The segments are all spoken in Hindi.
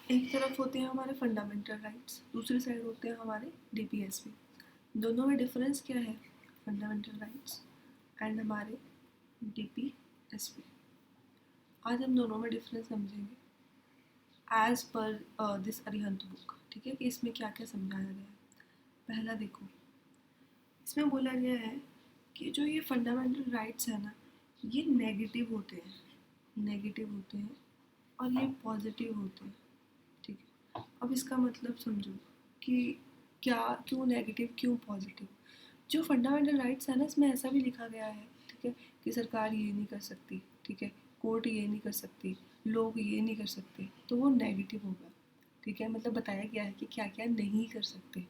एक तरफ होते हैं हमारे फंडामेंटल राइट्स, दूसरी साइड होते हैं हमारे डीपीएसपी। दोनों में डिफरेंस क्या है? फंडामेंटल राइट्स एंड हमारे डीपीएसपी। आज हम दोनों में डिफरेंस समझेंगे as per this Arihant book. ठीक है, कि इसमें क्या क्या समझाया गया है। पहला देखो, इसमें बोला गया है कि जो ये फंडामेंटल राइट्स है ना, ये नेगेटिव होते हैं, नेगेटिव होते हैं और ये पॉजिटिव होते हैं। ठीक है, अब इसका मतलब समझो कि क्या, क्यों नेगेटिव क्यों पॉजिटिव। जो फंडामेंटल राइट्स है ना, इसमें ऐसा भी लिखा गया है, ठीक है, कि सरकार ये नहीं कर सकती, ठीक है, कोर्ट ये नहीं कर सकती, लोग ये नहीं कर सकते, तो वो नेगेटिव होगा। ठीक है, मतलब बताया गया है कि क्या क्या नहीं कर सकते।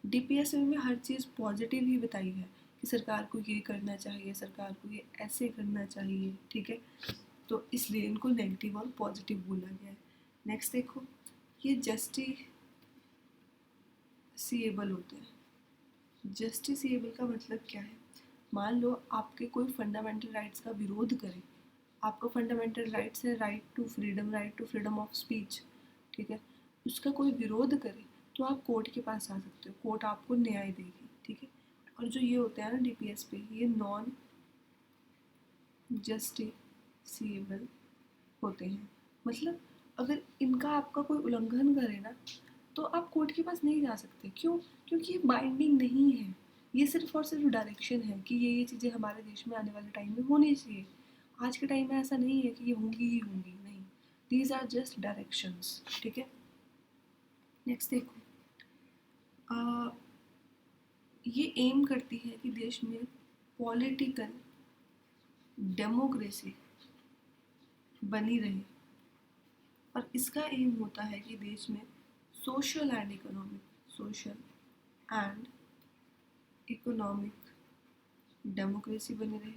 डीपीएस में हर चीज़ पॉजिटिव ही बताई है कि सरकार को ये करना चाहिए, सरकार को ये ऐसे करना चाहिए। ठीक है, तो इसलिए इनको नेगेटिव और पॉजिटिव बोला गया है। नेक्स्ट देखो, ये जस्टिसिएबल होते हैं। जस्टिसिएबल का मतलब क्या है? मान लो आपके कोई फंडामेंटल राइट्स का विरोध करे, आपका फंडामेंटल राइट्स है right to freedom, right to freedom of speech, ठीक है, उसका कोई विरोध करे तो आप कोर्ट के पास आ सकते हो, कोर्ट आपको न्याय देगी। ठीक है, और जो ये होते हैं ना डीपीएस पे, ये नॉन जस्टिसिएबल होते हैं। मतलब अगर इनका आपका कोई उल्लंघन करे ना, तो आप कोर्ट के पास नहीं जा सकते। क्यों? क्योंकि ये बाइंडिंग नहीं है, ये सिर्फ और सिर्फ डायरेक्शन है कि ये चीज़ें हमारे देश में आने वाले टाइम में होनी चाहिए। आज के टाइम में ऐसा नहीं है कि ये होंगी ही होंगी, नहीं, दीज आर जस्ट डायरेक्शंस। ठीक है, नेक्स्ट देखो, ये एम करती है कि देश में पॉलिटिकल डेमोक्रेसी बनी रहे, और इसका एम होता है कि देश में सोशल एंड इकोनॉमिक डेमोक्रेसी बनी रहे।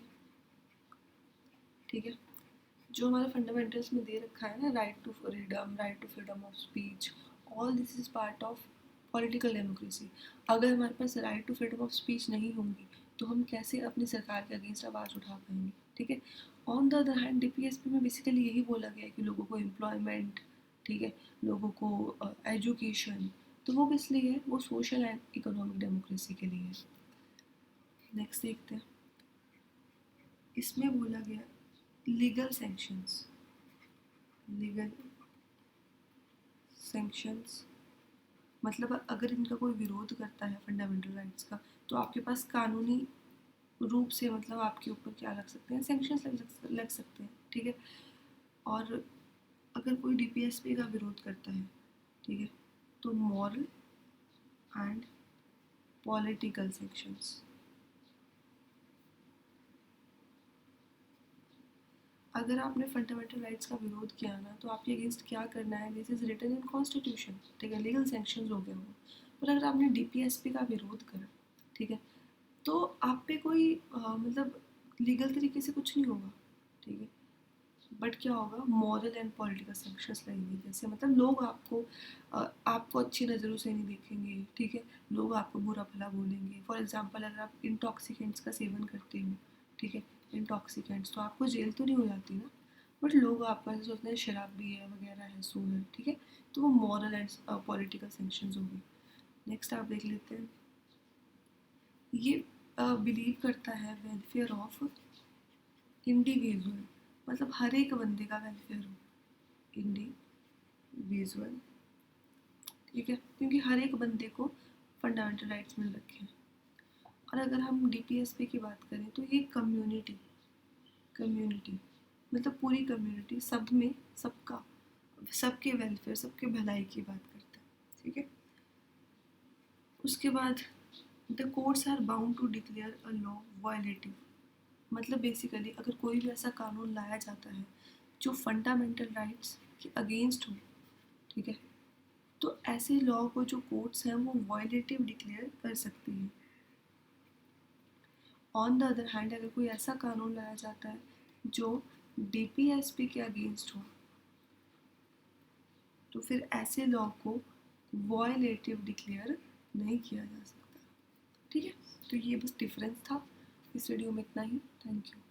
ठीक है, जो हमारे फंडामेंटल्स में दे रखा है ना, right to freedom, right to freedom of speech, all this is part of political democracy. अगर हमारे पास right to freedom of speech नहीं होंगी तो हम कैसे अपनी सरकार के अगेंस्ट आवाज़ उठा पाएंगे। ठीक है, on the other hand DPSP में बेसिकली यही बोला गया है कि लोगों को एम्प्लॉयमेंट, ठीक है, लोगों को एजुकेशन, तो वो किस लिए है? वो सोशल एंड इकोनॉमिक डेमोक्रेसी के लिए है। नेक्स्ट देखते हैं, इसमें बोला गया लीगल सैंक्शंस। लीगल सैंक्शंस मतलब अगर इनका कोई विरोध करता है फंडामेंटल राइट्स का, तो आपके पास कानूनी रूप से मतलब आपके ऊपर क्या लग सकते हैं? सैंक्शंस लग सकते हैं। ठीक है, और अगर कोई डीपीएसपी का विरोध करता है, ठीक है, तो मॉरल एंड पॉलिटिकल सैंक्शंस। अगर आपने फंडामेंटल राइट्स का विरोध किया ना, तो आपके अगेंस्ट क्या करना है? This is written in constitution. ठीक है, लीगल सैंक्शंस हो गया वो। पर अगर आपने डीपीएसपी का विरोध करा, ठीक है, तो आप पे कोई मतलब लीगल तरीके से कुछ नहीं होगा। ठीक है, बट क्या होगा? मॉरल एंड पॉलिटिकल सैंक्शंस लगेंगे। जैसे मतलब लोग आपको अच्छी नज़रों से नहीं देखेंगे। ठीक है, लोग आपको बुरा भला बोलेंगे। फॉर एग्जांपल, अगर आप इंटॉक्सिकेंट्स का सेवन करते हो, ठीक है, इंटॉक्सिकेंट्स, तो आपको जेल तो नहीं हो जाती ना, बट लोग आपको ऐसे सोचते हैं शराबी है वगैरह है, सो है। ठीक है, तो वो मॉरल एंड पॉलिटिकल सैंक्शंस होंगे। नेक्स्ट आप देख लेते हैं, ये बिलीव करता है वेलफेयर ऑफ इंडिविजुअल, मतलब हर एक बंदे का वेलफेयर हो, इंडिविजुअल। ठीक है, क्योंकि हर एक बंदे को फंडामेंटल राइट्स मिल रखे हैं। और अगर हम डीपीएसपी की बात करें तो ये कम्युनिटी कम्युनिटी मतलब पूरी कम्युनिटी, सब में सबका, सबके वेलफेयर, सबके भलाई की बात करता है। ठीक है, उसके बाद the courts are bound to declare a law violative, मतलब बेसिकली अगर कोई भी ऐसा कानून लाया जाता है जो फंडामेंटल राइट्स के अगेंस्ट हो, ठीक है, तो ऐसे लॉ को जो कोर्ट्स हैं वो वायलेटिव डिक्लेयर कर सकती हैं। ऑन द अदर हैंड, अगर कोई ऐसा कानून लाया जाता है जो डीपीएसपी के अगेंस्ट हो, तो फिर ऐसे लॉ को वायलेटिव डिक्लेयर नहीं किया जा सकता। ठीक है, तो ये बस डिफरेंस था इस वीडियो में, इतना ही। Thank you.